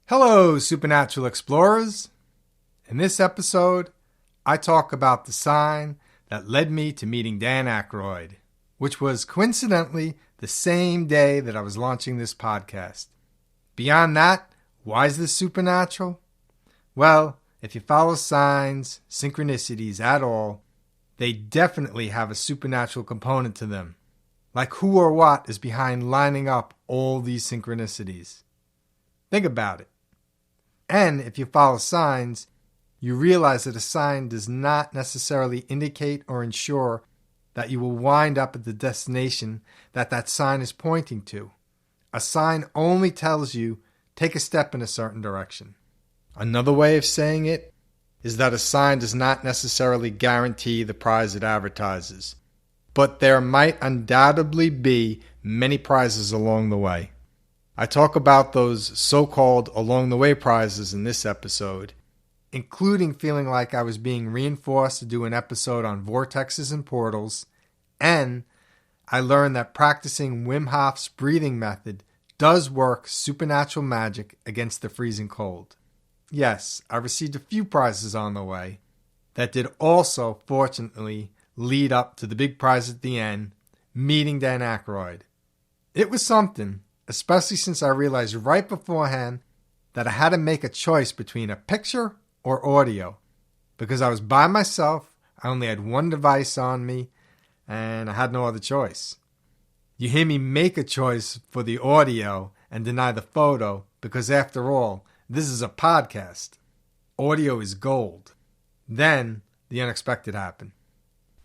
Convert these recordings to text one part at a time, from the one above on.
Hello, Supernatural Explorers. In this episode, I talk about the sign that led me to meeting Dan Aykroyd, which was coincidentally the same day that I was launching this podcast. Beyond that, why is this supernatural? Well, if you follow signs, synchronicities at all, they definitely have a supernatural component to them. Like who or what is behind lining up all these synchronicities? Think about it. And if you follow signs, you realize that a sign does not necessarily indicate or ensure that you will wind up at the destination that sign is pointing to. A sign only tells you, take a step in a certain direction. Another way of saying it is that a sign does not necessarily guarantee the prize it advertises, but there might undoubtedly be many prizes along the way. I talk about those so-called along-the-way prizes in this episode, including feeling like I was being reinforced to do an episode on vortexes and portals, and I learned that practicing Wim Hof's breathing method does work supernatural magic against the freezing cold. Yes, I received a few prizes on the way that did also, fortunately, lead up to the big prize at the end, meeting Dan Aykroyd. It was something, especially since I realized right beforehand that I had to make a choice between a picture or audio. Because I was by myself, I only had one device on me, and I had no other choice. You hear me make a choice for the audio and deny the photo because after all, this is a podcast. Audio is gold. Then, the unexpected happened.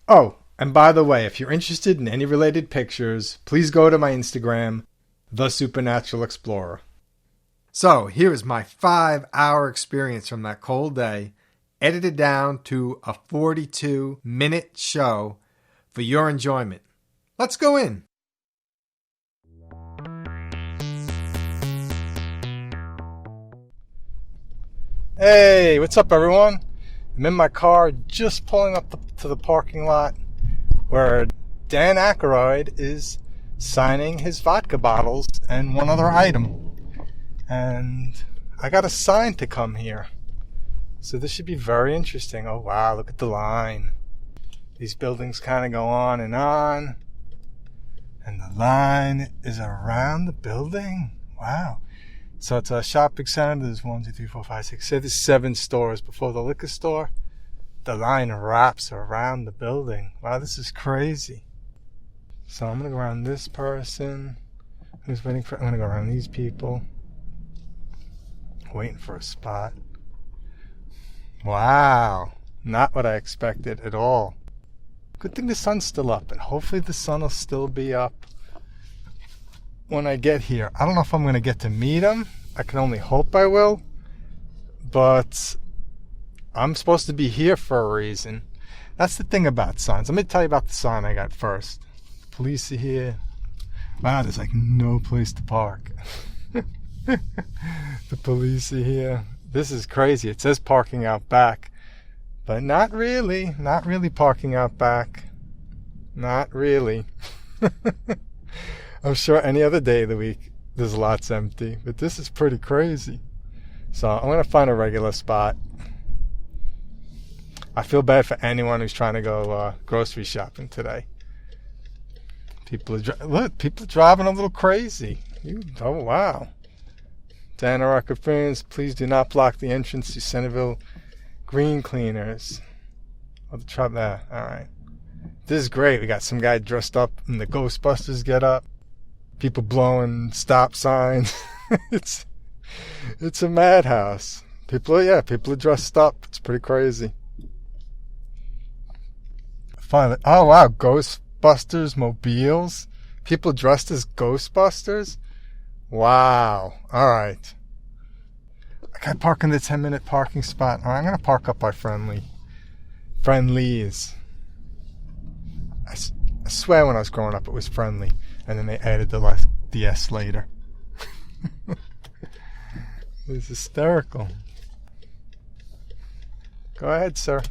Oh, and by the way, if you're interested in any related pictures, please go to my Instagram, TheSupernaturalExplorer. So, here is my 5-hour experience from that cold day, edited down to a 42-minute show for your enjoyment. Let's go in. Hey, what's up everyone? I'm in my car just pulling up to the parking lot where Dan Aykroyd is signing his vodka bottles and one other item. And I got a sign to come here. So this should be very interesting. Oh wow, look at the line. These buildings kind of go on. And the line is around the building. Wow. So it's a shopping center. There's 1, 2, 3, 4, 5, 6, 7. There's 7 stores before the liquor store. The line wraps around the building. Wow, this is crazy. So I'm going to go around this person who's waiting for... I'm going to go around these people. Waiting for a spot. Wow. Not what I expected at all. Good thing the sun's still up. And hopefully the sun will still be up when I get here. I don't know if I'm going to get to meet him. I can only hope I will. But I'm supposed to be here for a reason. That's the thing about signs. Let me tell you about the sign I got first. The police are here. Wow, there's like no place to park. The police are here. This is crazy. It says parking out back. But not really. Not really parking out back. Not really. I'm sure any other day of the week there's lots empty. But this is pretty crazy. So I'm going to find a regular spot. I feel bad for anyone who's trying to go grocery shopping today. People are driving a little crazy. Oh, wow. Dan Aykroyd friends, please do not block the entrance to Centerville Green Cleaners. Oh, the truck there. All right. This is great. We got some guy dressed up in the Ghostbusters get up. People blowing stop signs. It's a madhouse. People are dressed up. It's pretty crazy. Finally, oh wow, Ghostbusters mobiles. People dressed as Ghostbusters. Wow. All right. I got to park in the 10-minute parking spot. All right, I'm gonna park up by Friendly's. I swear when I was growing up it was Friendly, and then they added the S later. It was hysterical. Go ahead, sir.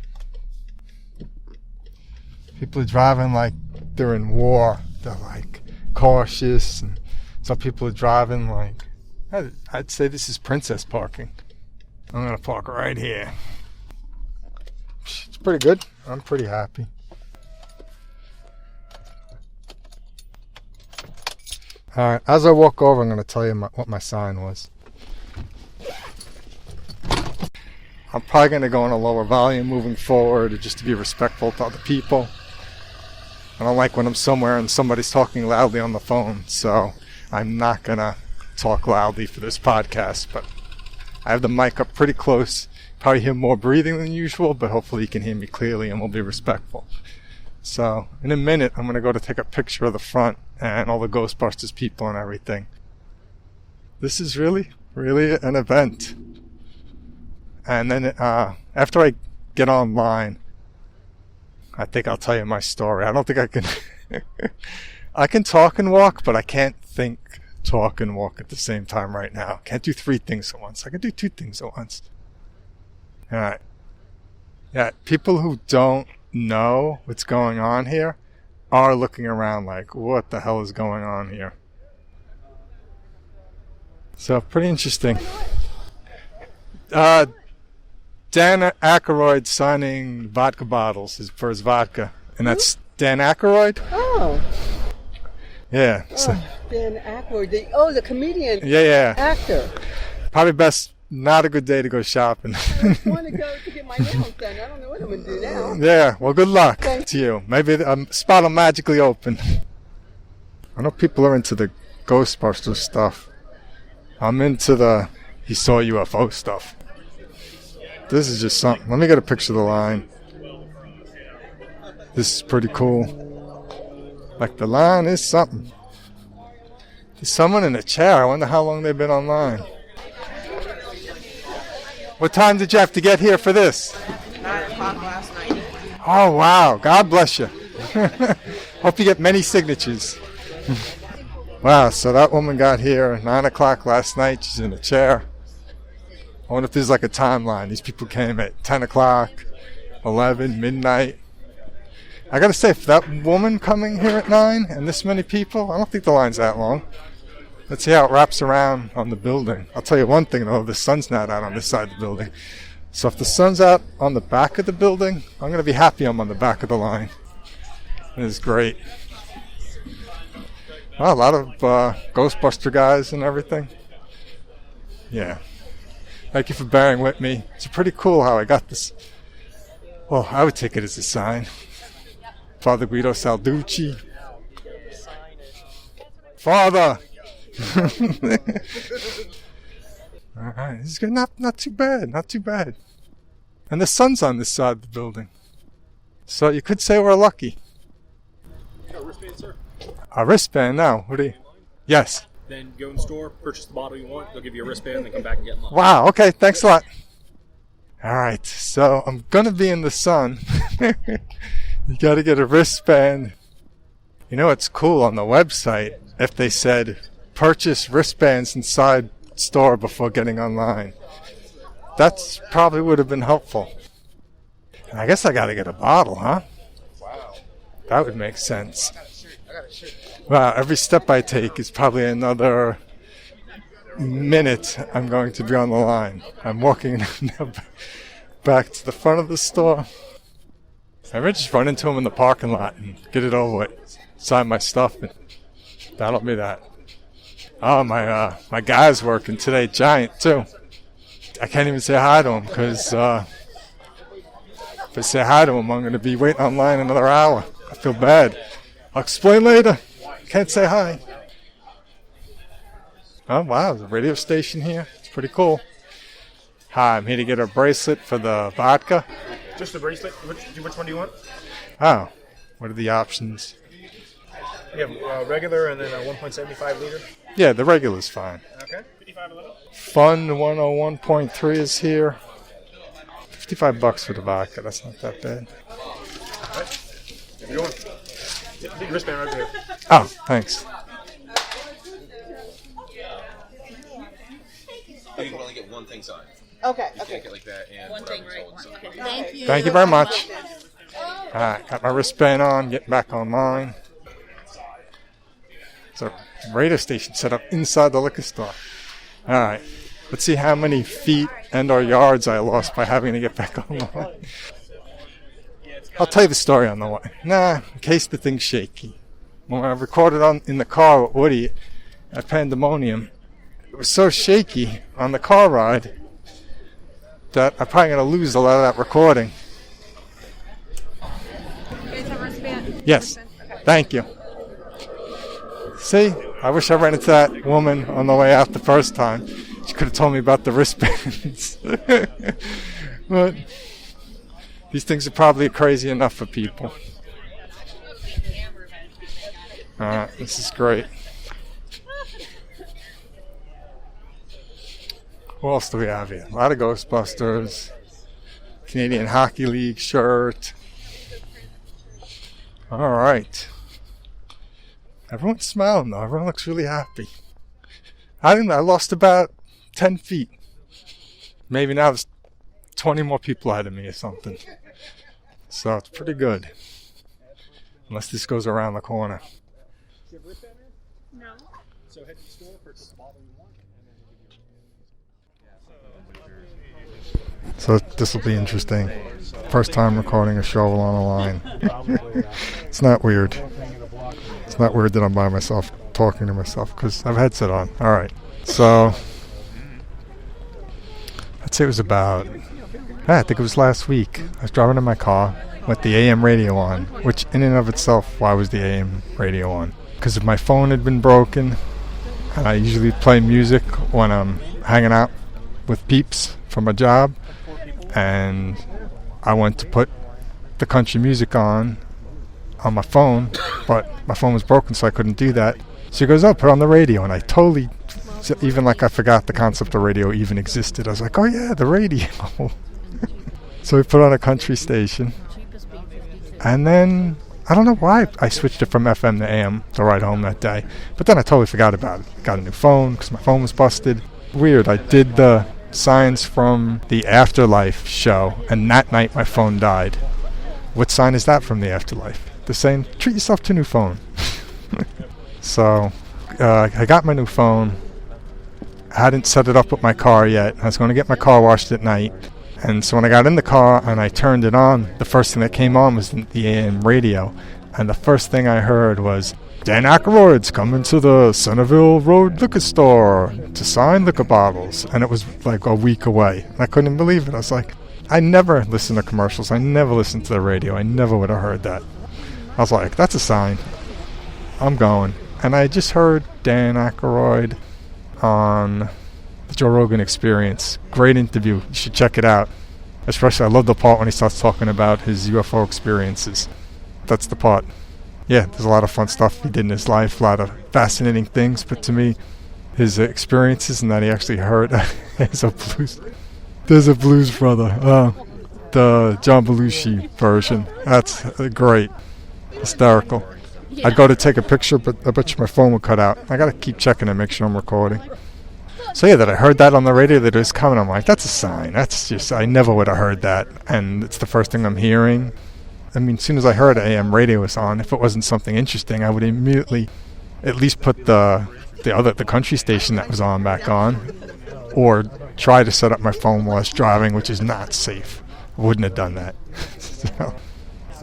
People are driving like they're in war. They're like cautious, and some people are driving like I'd say this is princess parking. I'm going to park right here. It's pretty good. I'm pretty happy. All right, as I walk over, I'm going to tell you what my sign was. I'm probably going to go on a lower volume moving forward just to be respectful to other people. I don't like when I'm somewhere and somebody's talking loudly on the phone, so I'm not going to talk loudly for this podcast, but I have the mic up pretty close. Probably hear more breathing than usual, but hopefully you can hear me clearly and we'll be respectful. So in a minute, I'm going to go to take a picture of the front and all the Ghostbusters people and everything. This is really, really an event. And then after I get online, I think I'll tell you my story. I don't think I can... I can talk and walk, but I can't think, talk, and walk at the same time right now. Can't do 3 things at once. I can do 2 things at once. All right. Yeah, people who don't know what's going on here are looking around like, what the hell is going on here? So, pretty interesting. Dan Aykroyd signing vodka bottles for his vodka. And that's Dan Aykroyd? Oh. Yeah. So. Dan Aykroyd. The comedian. Yeah. Actor. Probably best, not a good day to go shopping. I want to go to get my nails done. I don't know what I'm going to do now. Yeah, well, good luck to you. Maybe a spot will magically open. I know people are into the Ghostbusters stuff. I'm into the he saw UFO stuff. This is just something. Let me get a picture of the line. This is pretty cool. Like, the line is something. There's someone in a chair. I wonder how long they've been online. What time did you have to get here for this? 9 o'clock last night. Oh, wow. God bless you. Hope you get many signatures. Wow, so that woman got here at 9 o'clock last night. She's in a chair. I wonder if there's like a timeline. These people came at 10 o'clock, 11, midnight. I gotta say, for that woman coming here at 9 and this many people, I don't think the line's that long. Let's see how it wraps around on the building. I'll tell you one thing though, the sun's not out on this side of the building. So if the sun's out on the back of the building, I'm gonna be happy I'm on the back of the line. It is great. Well, a lot of Ghostbuster guys and everything. Yeah. Thank you for bearing with me. It's pretty cool how I got this. Well, I would take it as a sign. Father Guido Salducci. Father! All right, this is good. Not too bad. Not too bad. And the sun's on this side of the building. So you could say we're lucky. A wristband, sir. A wristband now? What do you... Yes. Then go in the store, purchase the bottle you want. They'll give you a wristband, then come back and get mine. Wow, okay, thanks a lot. All right, so I'm going to be in the sun. You got to get a wristband. You know, it's cool on the website if they said, purchase wristbands inside store before getting online. That's probably would have been helpful. And I guess I got to get a bottle, huh? Wow. That would make sense. Wow, every step I take is probably another minute I'm going to be on the line. I'm walking back to the front of the store. I might just run into him in the parking lot and get it over with. Sign my stuff, and that'll be that. Oh, my guy's working today, Giant, too. I can't even say hi to him, because if I say hi to him, I'm going to be waiting online another hour. I feel bad. I'll explain later. Can't say hi. Oh, wow, there's a radio station here. It's pretty cool. Hi, I'm here to get a bracelet for the vodka. Just a bracelet? Which one do you want? Oh, what are the options? We have regular and then a 1.75 liter. Yeah, the regular's fine. Okay. 55 a little. Fun 101.3 is here. $55 for the vodka. That's not that bad. All right. If you want. Big wristband right there. Oh, thanks. You can only get one thing signed. Okay. You can't get like that and One thing, right? whatever's One. Thank you. Thank you very much. All right, got my wristband on, getting back online. There's a radio station set up inside the liquor store. All right. Let's see how many feet and/or yards I lost by having to get back on the line. I'll tell you the story on the way. In case the thing's shaky. When I recorded in the car with Woody at Pandemonium, it was so shaky on the car ride that I'm probably going to lose a lot of that recording. Yes. Thank you. See, I wish I ran into that woman on the way out the first time. She could have told me about the wristbands. But these things are probably crazy enough for people. Alright, this is great. What else do we have here? A lot of Ghostbusters. Canadian Hockey League shirt. Alright. Everyone's smiling though. Everyone looks really happy. I lost about 10 feet. Maybe now there's 20 more people ahead of me or something. So it's pretty good. Unless this goes around the corner. No. So head to the store, purchase the bottle you want, and then So this will be interesting. First time recording a show on a line. It's not weird. It's not weird that I'm by myself talking to myself because I have a headset on. Alright. So I'd say it was about, I think it was last week. I was driving in my car with the AM radio on, which in and of itself, why was the AM radio on? Because my phone had been broken, and I usually play music when I'm hanging out with peeps from a job, and I went to put the country music on my phone, but my phone was broken, so I couldn't do that. So he goes, put on the radio, and I totally, even like I forgot the concept of radio even existed. I was like, oh yeah, the radio. So we put on a country station, and then I don't know why I switched it from FM to AM to ride home that day, but then I totally forgot about it. Got a new phone because my phone was busted. Weird. I did the signs from the Afterlife show, and that night my phone died. What sign is that from the Afterlife? They're saying, treat yourself to a new phone. So I got my new phone. I hadn't set it up with my car yet. I was going to get my car washed at night. And so when I got in the car and I turned it on, the first thing that came on was the AM radio. And the first thing I heard was, Dan Aykroyd's coming to the Centerville Road liquor store to sign liquor bottles. And it was like a week away. I couldn't believe it. I was like, I never listen to commercials. I never listen to the radio. I never would have heard that. I was like, that's a sign. I'm going. And I just heard Dan Aykroyd on the Joe Rogan Experience. Great interview. You should check it out. Especially, I love the part when he starts talking about his UFO experiences. That's the part. Yeah, there's a lot of fun stuff he did in his life, a lot of fascinating things. But to me, his experiences and that he actually heard there's a blues brother. The John Belushi version. That's great. Hysterical. Yeah. I'd go to take a picture, but I bet you my phone would cut out. I gotta keep checking to make sure I'm recording. So yeah, that I heard that on the radio that it was coming. I'm like, that's a sign. That's just, I never would have heard that. And it's the first thing I'm hearing. I mean, as soon as I heard AM radio was on, if it wasn't something interesting, I would immediately at least put the country station that was on back on, or try to set up my phone while I was driving, which is not safe. I wouldn't have done that. So,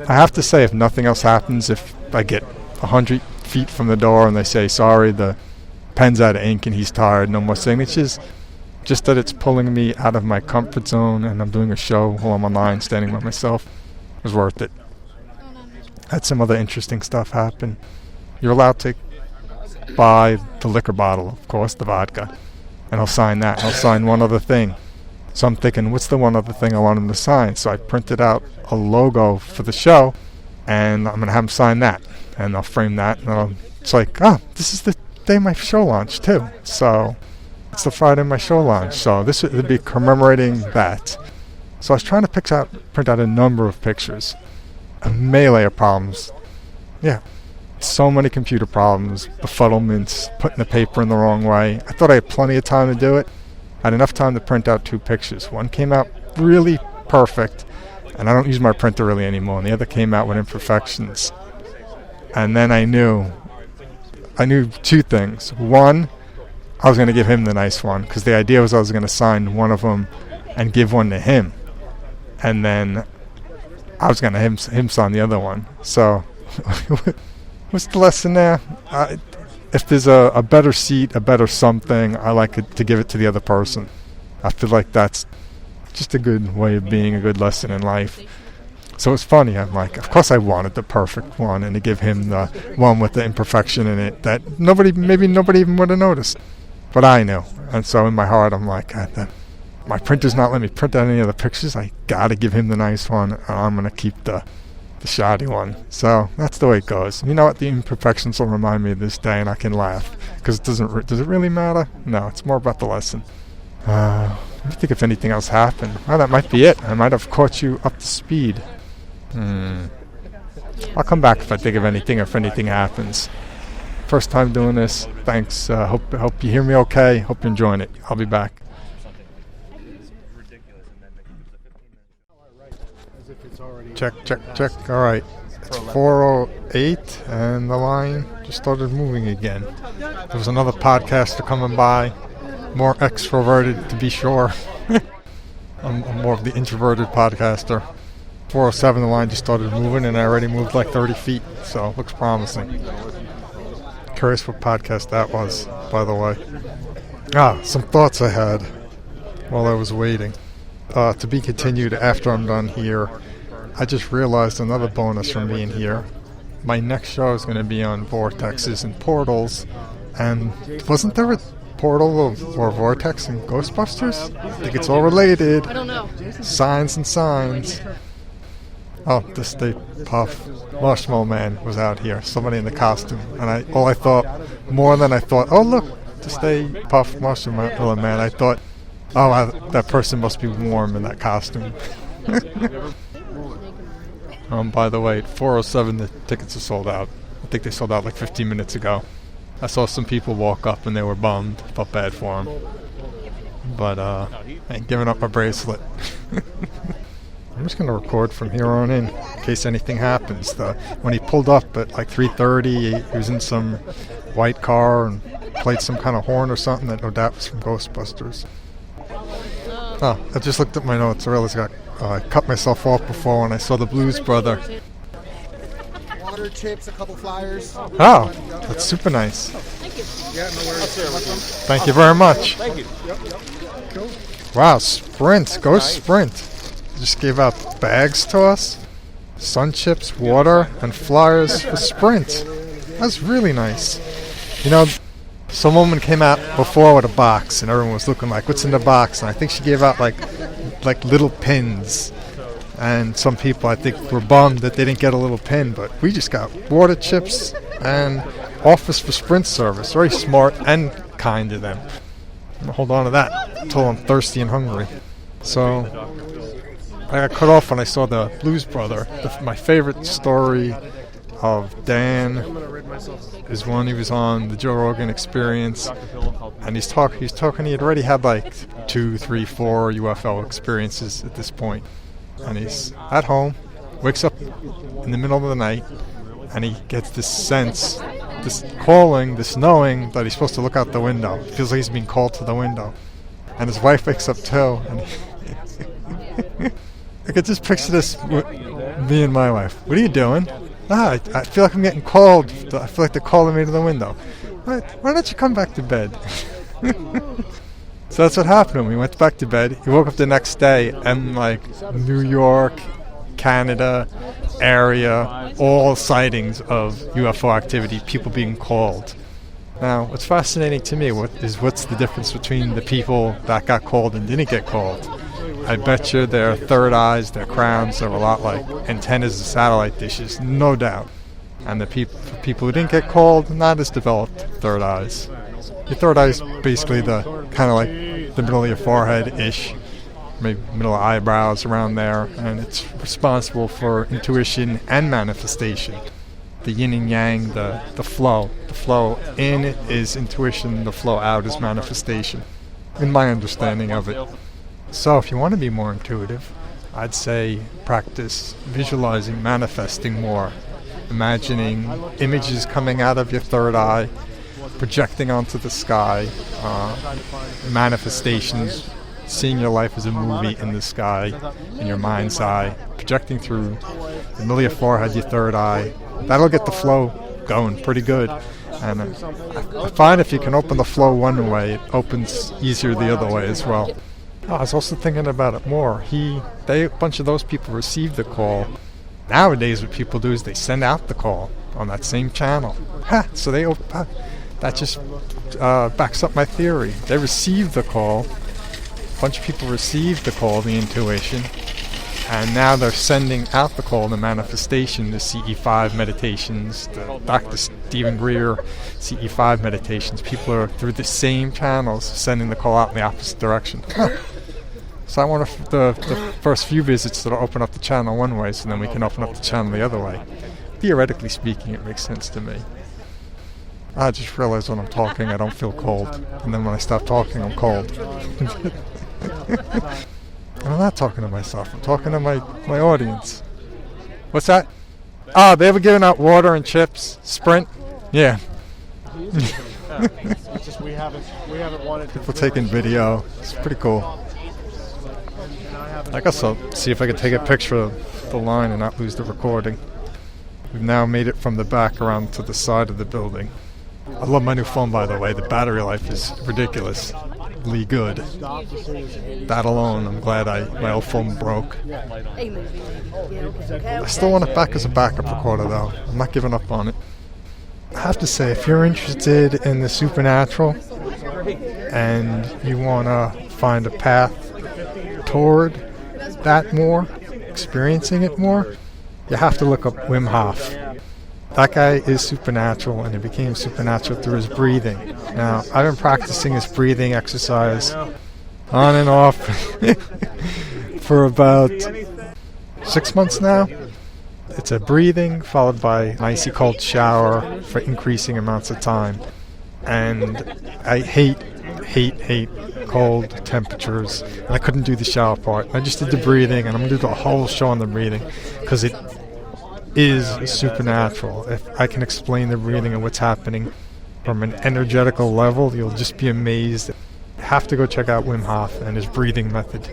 I have to say, if nothing else happens, if I get 100 feet from the door and they say, sorry, the pen's out of ink and he's tired, no more signatures, just that it's pulling me out of my comfort zone and I'm doing a show while I'm online standing by myself, was worth it. Had some other interesting stuff happen. You're allowed to buy the liquor bottle, of course, the vodka, and I'll sign that, and I'll sign one other thing. So I'm thinking, what's the one other thing I want him to sign? So I printed out a logo for the show, and I'm going to have him sign that. And I'll frame that, and it's like, this is the day my show launched, too. So it's the Friday my show launched. So this would be commemorating that. So I was trying to print out a number of pictures. A melee of problems. Yeah. So many computer problems, befuddlements, putting the paper in the wrong way. I thought I had plenty of time to do it. I had enough time to print out 2 pictures. One came out really perfect, and I don't use my printer really anymore, and the other came out with imperfections. And then I knew 2 things. One, I was going to give him the nice one, because the idea was I was going to sign one of them and give one to him, and then I was going to him sign the other one. So what's the lesson there? If there's a better seat, a better something, I like it to give it to the other person. I feel like that's just a good way of being, a good lesson in life. So it's funny, I'm like, of course I wanted the perfect one, and to give him the one with the imperfection in it that maybe nobody even would have noticed. But I knew. And so in my heart, I'm like, my printer's not letting me print out any of the pictures. I gotta give him the nice one, and I'm gonna keep the shoddy one. So that's the way it goes. You know what? The imperfections will remind me of this day, and I can laugh. Because does it really matter? No, it's more about the lesson. Let me think if anything else happened. Well, that might be it. I might have caught you up to speed. I'll come back if I think of anything, or if anything happens. First time doing this. Thanks. Hope you hear me okay. Hope you're enjoying it. I'll be back. Check. All right. It's 4:08, and the line just started moving again. There was another podcaster coming by, more extroverted to be sure. I'm more of the introverted podcaster. 4:07, the line just started moving, and I already moved like 30 feet, so it looks promising. Curious what podcast that was, by the way. Some thoughts I had while I was waiting. To be continued after I'm done here. I just realized another bonus from being here. My next show is going to be on vortexes and portals, and wasn't there a portal or vortex in Ghostbusters? I think it's all related. I don't know. Signs and signs. Oh, the Stay Puff Marshmallow Man was out here. Somebody in the costume. And I thought, oh look, the Stay Puff Marshmallow Man. I thought, that person must be warm in that costume. By the way, at 4:07 the tickets are sold out. I think they sold out like 15 minutes ago. I saw some people walk up and they were bummed. Felt bad for them. But I ain't giving up my bracelet. I'm just going to record from here on in case anything happens. When he pulled up at like 3:30, he was in some white car and played some kind of horn or something that no doubt was from Ghostbusters. I just looked at my notes. I realized I cut myself off before when I saw the Blues Brother. Water, chips, a couple flyers. Oh, that's super nice. Thank you. Yeah, no worries. Thank you very much. Thank you. Yep. Cool. Wow, Sprint. Go Sprint. Just gave out bags to us. Sun chips, water, and flyers for Sprint. That's really nice. You know, some woman came out before with a box, and everyone was looking like, what's in the box? And I think she gave out like little pins. And some people, I think, were bummed that they didn't get a little pin, but we just got water chips and offers for Sprint service. Very smart and kind of them. I'm gonna hold on to that until I'm thirsty and hungry. So I got cut off when I saw the Blues Brother. My favorite story of Dan is when he was on the Joe Rogan Experience, and he's talking. He had already had like 2, 3, 4 UFO experiences at this point, and he's at home, wakes up in the middle of the night, and he gets this sense, this calling, this knowing that he's supposed to look out the window. It feels like he's being called to the window, and his wife wakes up too, and I could just picture this, me and my wife. What are you doing? I feel like I'm getting called. I feel like they're calling me to the window. Why don't you come back to bed? So that's what happened. We went back to bed. He woke up the next day, and like New York, Canada area, all sightings of UFO activity, people being called. Now, what's fascinating to me what's the difference between the people that got called and didn't get called. I bet you their third eyes, their crowns are a lot like antennas and satellite dishes, no doubt. And the people who didn't get called, not as developed third eyes. Your third eye is basically the kind of like the middle of your forehead-ish, maybe middle of eyebrows around there, and it's responsible for intuition and manifestation. The yin and yang, the flow. The flow in is intuition, the flow out is manifestation, in my understanding of it. So if you want to be more intuitive, I'd say practice visualizing, manifesting more, imagining images coming out of your third eye, projecting onto the sky, manifestations, seeing your life as a movie in the sky, in your mind's eye, projecting through the middle of your forehead, your third eye. That'll get the flow going pretty good. And I find if you can open the flow one way, it opens easier the other way as well. I was also thinking about it more. A bunch of those people received the call. Nowadays what people do is they send out the call on that same channel. So that just backs up my theory. They received the call. A bunch of people received the call, the intuition, and now they're sending out the call, the manifestation, the CE5 meditations, the Dr. Stephen Greer CE5 meditations. People are through the same channels sending the call out in the opposite direction. So I want the first few visits to open up the channel one way, so then we can open up the channel the other way. Theoretically speaking, it makes sense to me. I just realize when I'm talking I don't feel cold, and then when I stop talking I'm cold. I'm not talking to myself, I'm talking to my audience. What's that? Oh, they ever given out water and chips? Sprint? Yeah. It's just we haven't wanted to. People taking video. It's pretty cool. I guess I'll see if I can take a picture of the line and not lose the recording. We've now made it from the back around to the side of the building. I love my new phone, by the way. The battery life is ridiculously good. That alone, I'm glad my old phone broke. I still want it back as a backup recorder, though. I'm not giving up on it. I have to say, if you're interested in the supernatural and you want to find a path toward that more, experiencing it more, you have to look up Wim Hof. That guy is supernatural, and he became supernatural through his breathing. Now, I've been practicing his breathing exercise on and off for about 6 months now. It's a breathing followed by an icy cold shower for increasing amounts of time. And I hate cold temperatures, and I couldn't do the shower part. I just did the breathing, and I'm going to do the whole show on the breathing because it is supernatural. If I can explain the breathing and what's happening from an energetical level, you'll just be amazed. You have to go check out Wim Hof and his breathing method.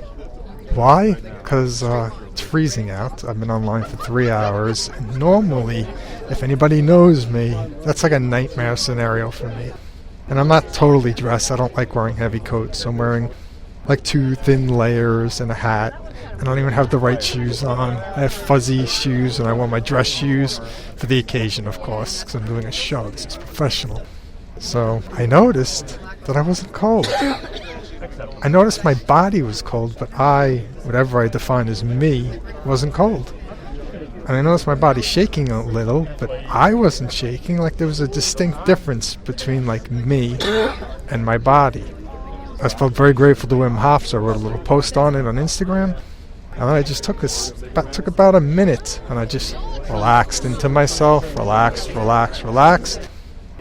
Why? Because it's freezing out. I've been online for 3 hours. And normally, if anybody knows me, that's like a nightmare scenario for me. And I'm not totally dressed. I don't like wearing heavy coats. So I'm wearing like 2 thin layers and a hat. I don't even have the right shoes on. I have fuzzy shoes, and I wear my dress shoes for the occasion, of course, because I'm doing a show. This is professional. So I noticed that I wasn't cold. I noticed my body was cold, but whatever I define as me, wasn't cold. And I noticed my body shaking a little, but I wasn't shaking. Like there was a distinct difference between like me and my body. I felt very grateful to Wim Hof, so I wrote a little post on it on Instagram. And then I just took about a minute, and I just relaxed into myself, relaxed.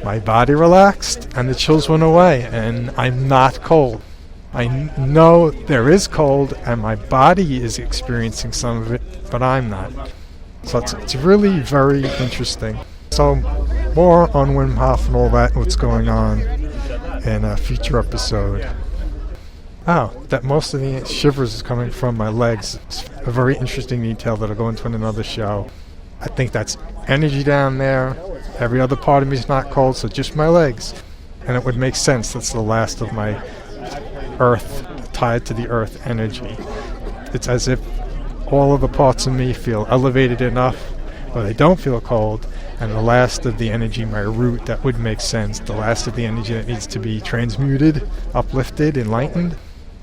My body relaxed, and the chills went away, and I'm not cold. I know there is cold, and my body is experiencing some of it, but I'm not. So it's really very interesting. So more on Wim Hof and all that, and what's going on in a future episode. That most of the shivers is coming from my legs. It's a very interesting detail that I'll go into in another show. I think that's energy down there. Every other part of me is not cold, so just my legs. And it would make sense. That's the last of my earth, tied to the earth energy. It's as if all of the parts of me feel elevated enough, or they don't feel cold, and the last of the energy, my root, that would make sense. The last of the energy that needs to be transmuted, uplifted, enlightened,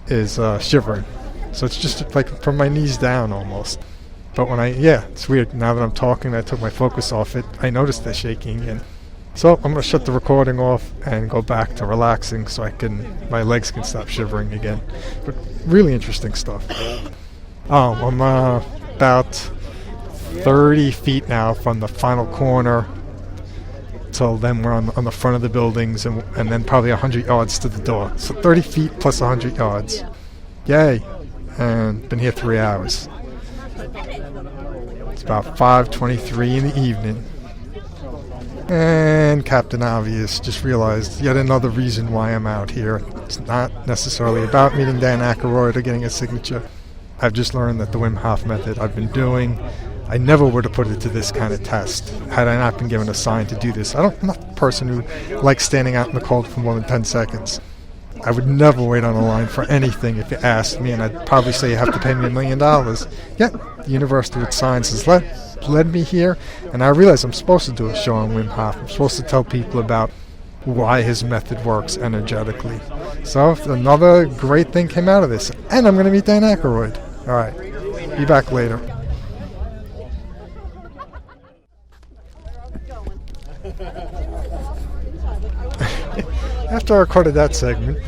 is shivering. So it's just like from my knees down almost. But it's weird. Now that I'm talking, I took my focus off it. I noticed the shaking again. So I'm going to shut the recording off and go back to relaxing so my legs can stop shivering again. But really interesting stuff. I'm about 30 feet now from the final corner till then we're on the front of the buildings, and then probably 100 yards to the door. So 30 feet plus 100 yards. Yay. And been here 3 hours. It's about 5:23 in the evening. And Captain Obvious just realized yet another reason why I'm out here. It's not necessarily about meeting Dan Aykroyd or getting a signature. I've just learned that the Wim Hof method I've been doing, I never would have put it to this kind of test had I not been given a sign to do this. I'm not the person who likes standing out in the cold for more than 10 seconds. I would never wait on a line for anything if you asked me, and I'd probably say you have to pay me $1 million. Yet, the universe through its signs has led me here, and I realize I'm supposed to do a show on Wim Hof. I'm supposed to tell people about why his method works energetically. So, another great thing came out of this, and I'm going to meet Dan Aykroyd. All right, be back later. After I recorded that segment,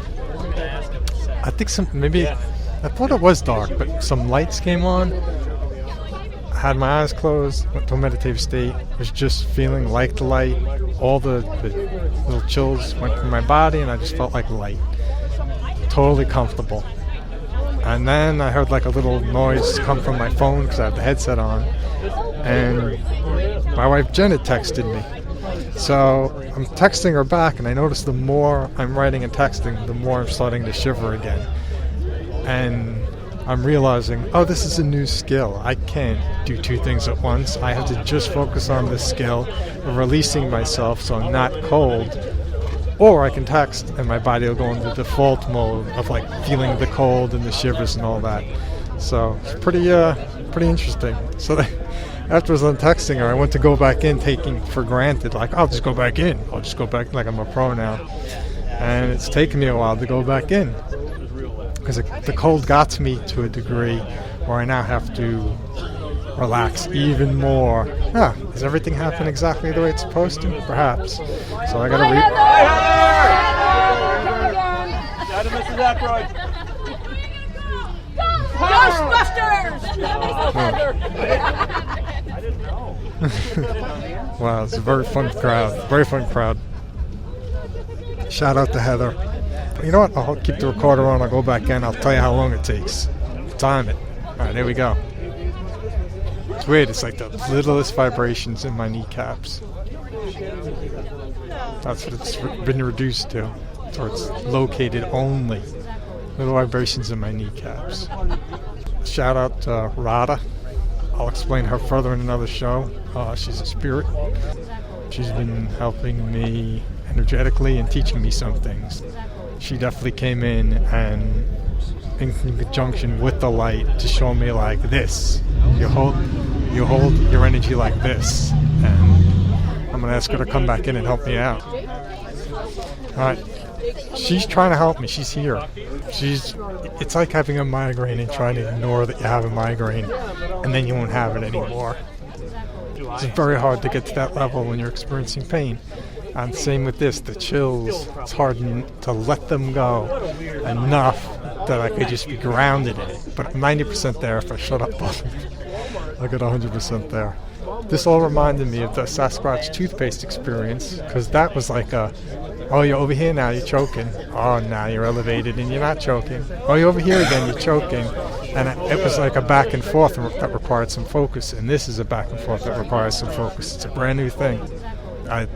I think I thought it was dark, but some lights came on. I had my eyes closed, went to a meditative state, was just feeling like the light. All the little chills went through my body, and I just felt like light. Totally comfortable. And then I heard like a little noise come from my phone because I had the headset on, and my wife Jen had texted me. So I'm texting her back, and I notice the more I'm writing and texting, the more I'm starting to shiver again. And I'm realizing, oh, this is a new skill. I can't do two things at once. I have to just focus on this skill of releasing myself so I'm not cold. Or I can text, and my body will go into default mode of like feeling the cold and the shivers and all that. So it's pretty interesting. So after I was done texting her, I went to go back in, taking for granted, like, I'll just go back in. I'll just go back like I'm a pro now. And it's taken me a while to go back in because the cold got to me to a degree where I now have to relax even more. Does everything happen exactly the way it's supposed to? Perhaps. So I gotta Mrs. Aykroyd. Ghostbusters! I didn't know. Wow, it's a very fun crowd. Very fun crowd. Shout out to Heather. You know what? I'll keep the recorder on. I'll go back in. I'll tell you how long it takes. Time it. All right, there we go. It's weird. It's like the littlest vibrations in my kneecaps. That's what it's been reduced to. So it's located only. Little vibrations in my kneecaps. Shout out to Radha. I'll explain her further in another show. She's a spirit. She's been helping me energetically and teaching me some things. She definitely came in and in conjunction with the light to show me like this. You hold your energy like this. And I'm going to ask her to come back in and help me out. Alright. She's trying to help me. She's here. It's like having a migraine and trying to ignore that you have a migraine, and then you won't have it anymore. It's very hard to get to that level when you're experiencing pain. And same with this, the chills. It's hard to let them go enough that I could just be grounded in it. But I'm 90% there if I shut up on it. I got 100% there. This all reminded me of the Sasquatch toothpaste experience, because that was like oh, you're over here now, you're choking. Oh, now you're elevated and you're not choking. Oh, you're over here again, you're choking. And it was like a back and forth that required some focus. And this is a back and forth that requires some focus. It's a brand new thing. I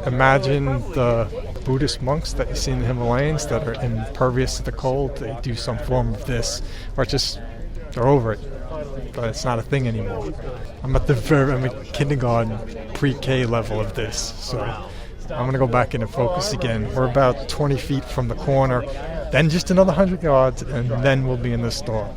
imagine the Buddhist monks that you see in the Himalayas that are impervious to the cold, they do some form of this, or they're over it. But it's not a thing anymore. I'm at kindergarten, pre-K level of this. So I'm going to go back in and focus again. We're about 20 feet from the corner, then just another 100 yards, and then we'll be in the store.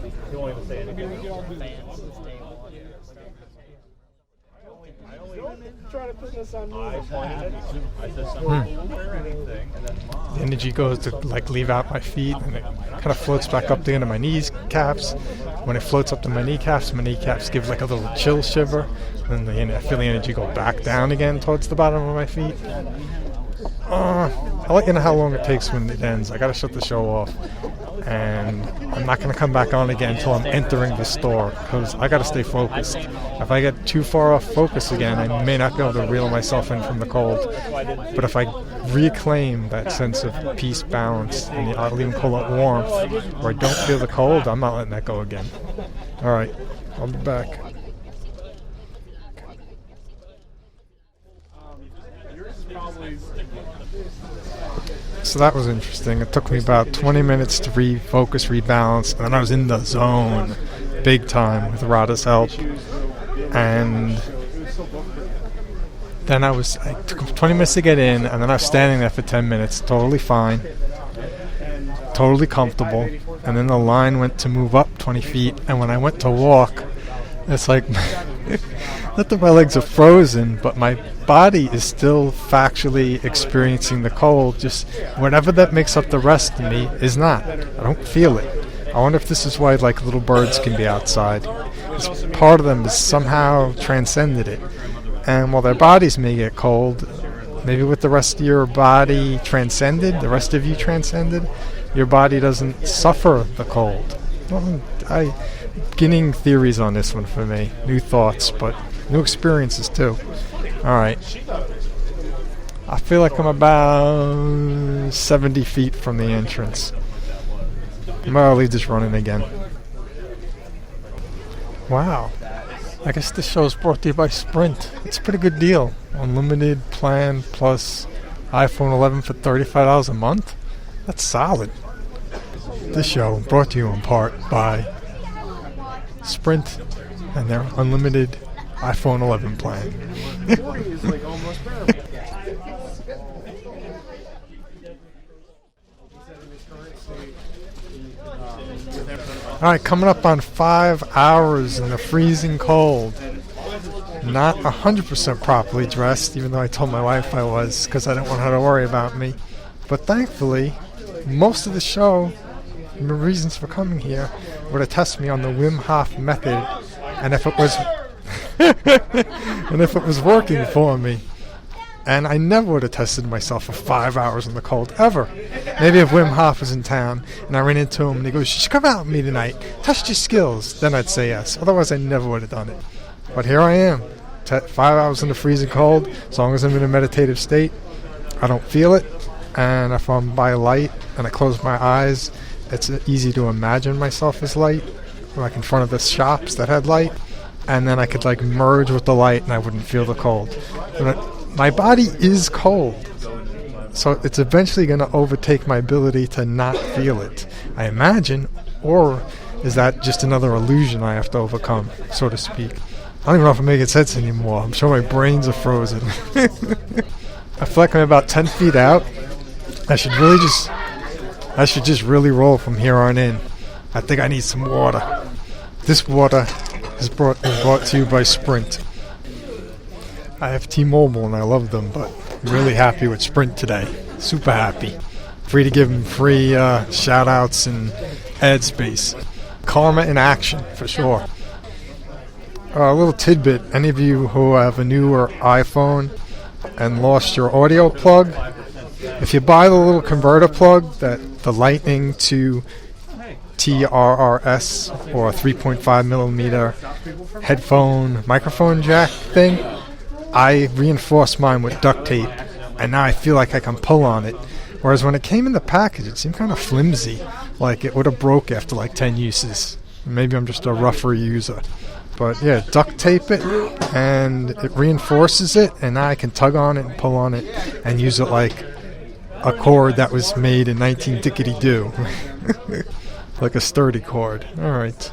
The energy goes to like leave out my feet, and it kind of floats back up to the end of my kneecaps. When it floats up to my kneecaps give like a little chill shiver, and then I feel the energy go back down again towards the bottom of my feet. I'll let you know how long it takes when it ends. I gotta shut the show off, and I'm not gonna come back on again until I'm entering the store, because I gotta stay focused. If I get too far off focus again, I may not be able to reel myself in from the cold. But if I reclaim that sense of peace, balance, and I'll even call it warmth, where I don't feel the cold, I'm not letting that go again. All right, I'll be back. So that was interesting. It took me about 20 minutes to refocus, rebalance, and then I was in the zone big time with Radha's help. And then it took 20 minutes to get in, and then I was standing there for 10 minutes, totally fine, totally comfortable. And then the line went to move up 20 feet, and when I went to walk, it's like, not that my legs are frozen, but my body is still factually experiencing the cold. Just whatever that makes up the rest of me is not. I don't feel it. I wonder if this is why like little birds can be outside. Because part of them has somehow transcended it. And while their bodies may get cold, maybe with the rest of your body transcended, the rest of you transcended, your body doesn't suffer the cold. Well, beginning theories on this one for me. New thoughts, but new experiences too. Alright. I feel like I'm about 70 feet from the entrance. I'm gonna leave this running again. Wow. I guess this show is brought to you by Sprint. It's a pretty good deal. Unlimited plan plus iPhone 11 for $35 a month. That's solid. This show brought to you in part by Sprint and their unlimited iPhone 11 plan. Alright, coming up on 5 hours in the freezing cold. Not 100% properly dressed, even though I told my wife I was, because I didn't want her to worry about me. But thankfully, most of the show, the reasons for coming here, were to test me on the Wim Hof method, and if it was working for me. And I never would have tested myself for 5 hours in the cold, ever. Maybe if Wim Hof was in town, and I ran into him, and he goes, "You should come out with me tonight, test your skills," then I'd say yes. Otherwise, I never would have done it. But here I am, 5 hours in the freezing cold. As long as I'm in a meditative state, I don't feel it. And if I'm by light, and I close my eyes, it's easy to imagine myself as light, like in front of the shops that had light. And then I could like merge with the light, and I wouldn't feel the cold. My body is cold, so it's eventually going to overtake my ability to not feel it, I imagine. Or is that just another illusion I have to overcome, so to speak? I don't even know if I'm making sense anymore. I'm sure my brains are frozen. I feel like I'm about 10 feet out. I should just really roll from here on in. I think I need some water. This water is brought to you by Sprint. I have T-Mobile and I love them, but I'm really happy with Sprint today. Super happy. Free to give them free shout-outs and ad space. Karma in action, for sure. A little tidbit. Any of you who have a newer iPhone and lost your audio plug, if you buy the little converter plug, the Lightning to TRRS or 3.5 millimeter headphone microphone jack thing, I reinforced mine with duct tape, and now I feel like I can pull on it. Whereas when it came in the package, it seemed kind of flimsy, like it would have broke after like 10 uses. Maybe I'm just a rougher user. But yeah, duct tape it, and it reinforces it, and now I can tug on it and pull on it and use it like a cord that was made in 19-dickety-doo. Like a sturdy cord. Alright.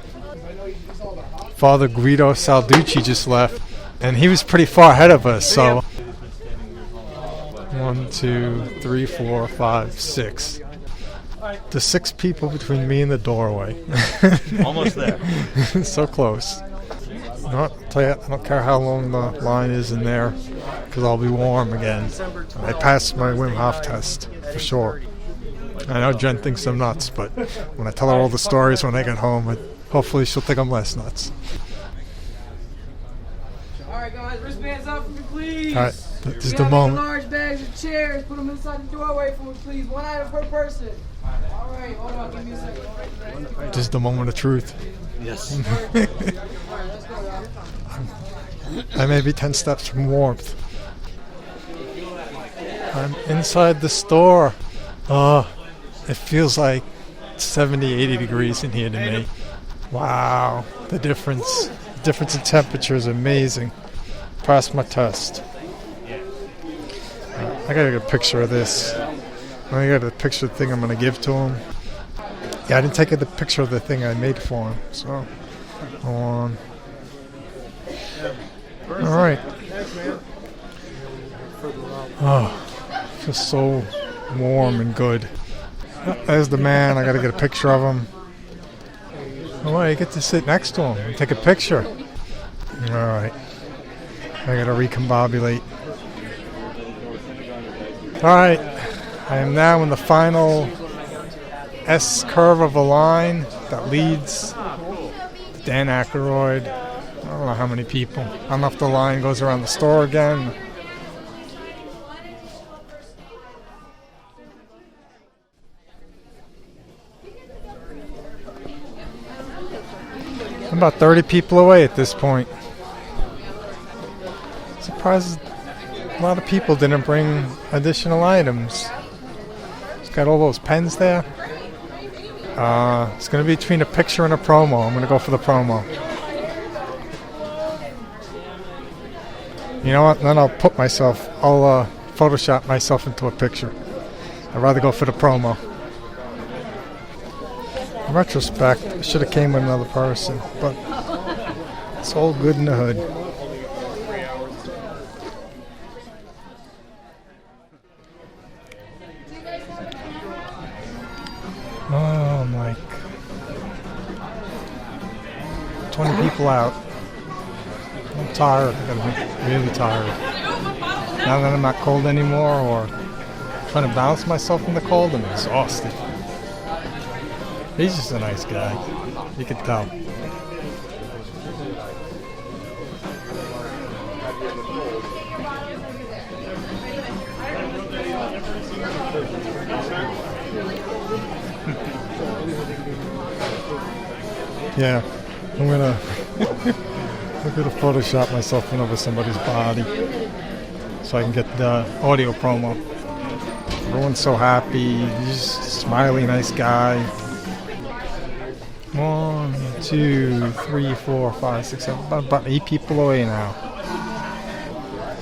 Father Guido Salducci just left, and he was pretty far ahead of us, so 1, 2, 3, 4, 5, 6. There's 6 people between me and the doorway. Almost there. So close. I don't care how long the line is in there, because I'll be warm again. I passed my Wim Hof test, for sure. I know Jen thinks I'm nuts, but when I tell her all the stories when I get home, hopefully she'll think I'm less nuts. Alright guys, wristbands up for me please. Alright, this is We the got moment. large bags of chairs, put them inside the doorway for me please. 1 item per person. Alright, hold on, give me a second. This is the moment of truth. Yes. Alright, let's go y'all. I may be 10 steps from warmth. I'm inside the store. Oh, it feels like 70, 80 degrees in here to me. Wow, the difference in temperature is amazing. Passed my test. I gotta get a picture of this. I got a picture of the thing I'm gonna give to him. Yeah, I didn't take the picture of the thing I made for him, so hold on. Alright. Oh, just so warm and good. There's the man. I gotta get a picture of him. Oh, I get to sit next to him and take a picture. Alright. I gotta recombobulate. Alright. I am now in the final S curve of a line that leads to Dan Aykroyd. I don't know how many people. I don't know if the line goes around the store again. I'm about 30 people away at this point. Surprised a lot of people didn't bring additional items. It's got all those pens there. It's going to be between a picture and a promo. I'm going to go for the promo. You know what? Then I'll Photoshop myself into a picture. I'd rather go for the promo. In retrospect, I should have came with another person, but it's all good in the hood. Oh, I'm like 20 people out. I'm tired. I'm really tired. Now that I'm not cold anymore, or trying to balance myself from the cold, I'm exhausted. He's just a nice guy. You can tell. Yeah, I'm gonna Photoshop myself in over somebody's body so I can get the audio promo. Everyone's so happy. He's a smiley, nice guy. 1, 2, 3, 4, 5, 6, 7, about 8 people away now.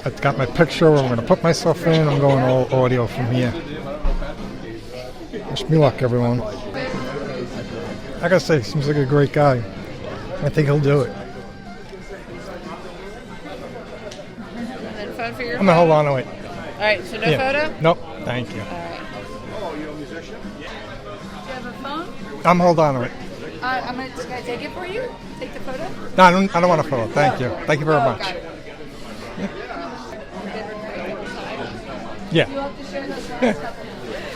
I've got my picture. I'm going to put myself in. I'm going all audio from here. Wish me luck, everyone. I gotta say, he seems like a great guy. I think he'll do it. And then phone for your I'm going to hold on to it. All right, so no photo? Nope, thank you. All right. Do you have a phone? I'm hold on to it. I'm gonna just take it for you. Take the photo. No, I don't want a photo. Thank you. Thank you very much. Got it. Yeah. You have to share those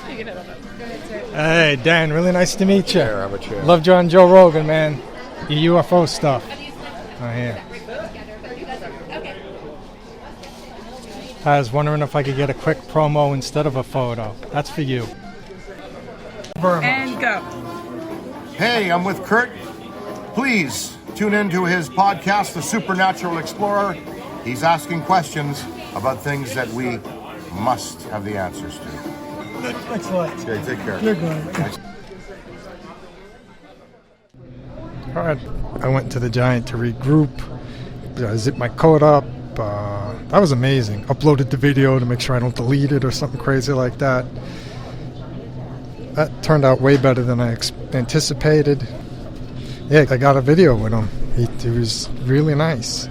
You can have a phone. Go ahead, sir. Hey, Dan, really nice to meet you. Have a chair. Loved you on Joe Rogan, man. Your UFO stuff. Oh, yeah. I was wondering if I could get a quick promo instead of a photo. That's for you. And go. Hey, I'm with Kurt. Please tune in to his podcast, The Supernatural Explorer. He's asking questions about things that we must have the answers to. Thanks a lot. Okay, take care. You're good. All right, I went to the Giant to regroup. Zipped my coat up. That was amazing. Uploaded the video to make sure I don't delete it or something crazy like that. That turned out way better than I anticipated. Yeah, I got a video with him. He was really nice.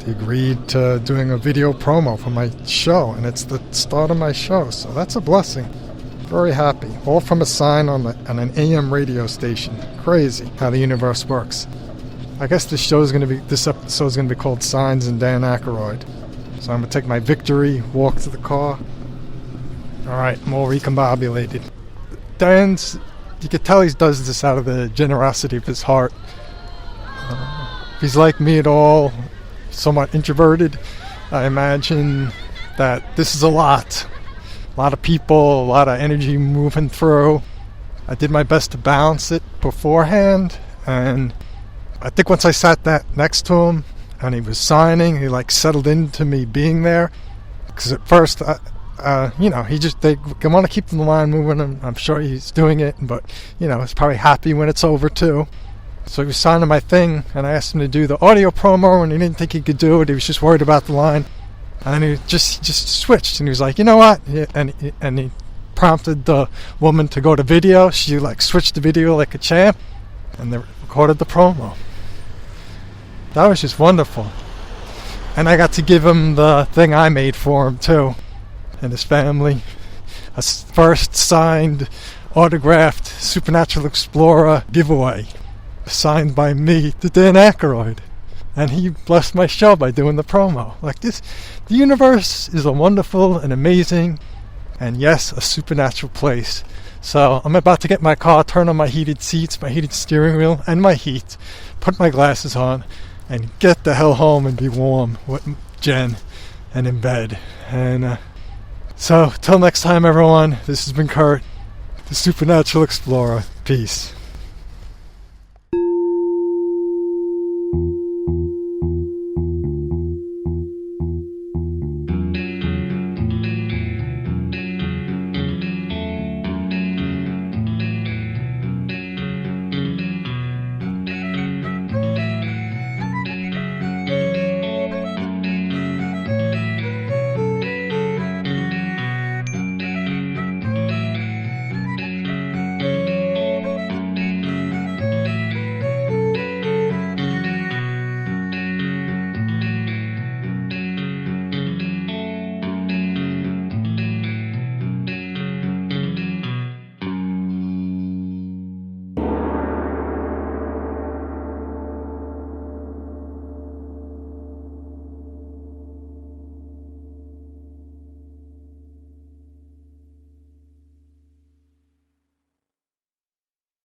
He agreed to doing a video promo for my show, and it's the start of my show, so that's a blessing. Very happy. All from a sign on an AM radio station. Crazy how the universe works. I guess this episode is going to be called Signs and Dan Aykroyd. So I'm going to take my victory, walk to the car. All right, I'm all recombobulated. You can tell he does this out of the generosity of his heart. If he's like me at all, somewhat introverted, I imagine that this is a lot of people, a lot of energy moving through. I did my best to balance it beforehand, and I think once I sat next to him and he was signing, he settled into me being there. Because at first, they want to keep the line moving, and I'm sure he's doing it, but he's probably happy when it's over too. So he was signing my thing, and I asked him to do the audio promo, and he didn't think he could do it. He was just worried about the line. And he just switched, and he was like, you know what? And he prompted the woman to go to video. She like switched the video like a champ, and they recorded the promo. That was just wonderful. And I got to give him the thing I made for him too, and his family. A first signed, autographed Supernatural Explorer giveaway, signed by me, To Dan Aykroyd. And he blessed my show by doing the promo. Like this, the universe is a wonderful and amazing, and yes, a supernatural place. So I'm about to get my car, turn on my heated seats, my heated steering wheel, and my heat, put my glasses on, and get the hell home and be warm with Jen and in bed. And so, till next time, everyone, this has been Kurt, the Supernatural Explorer. Peace.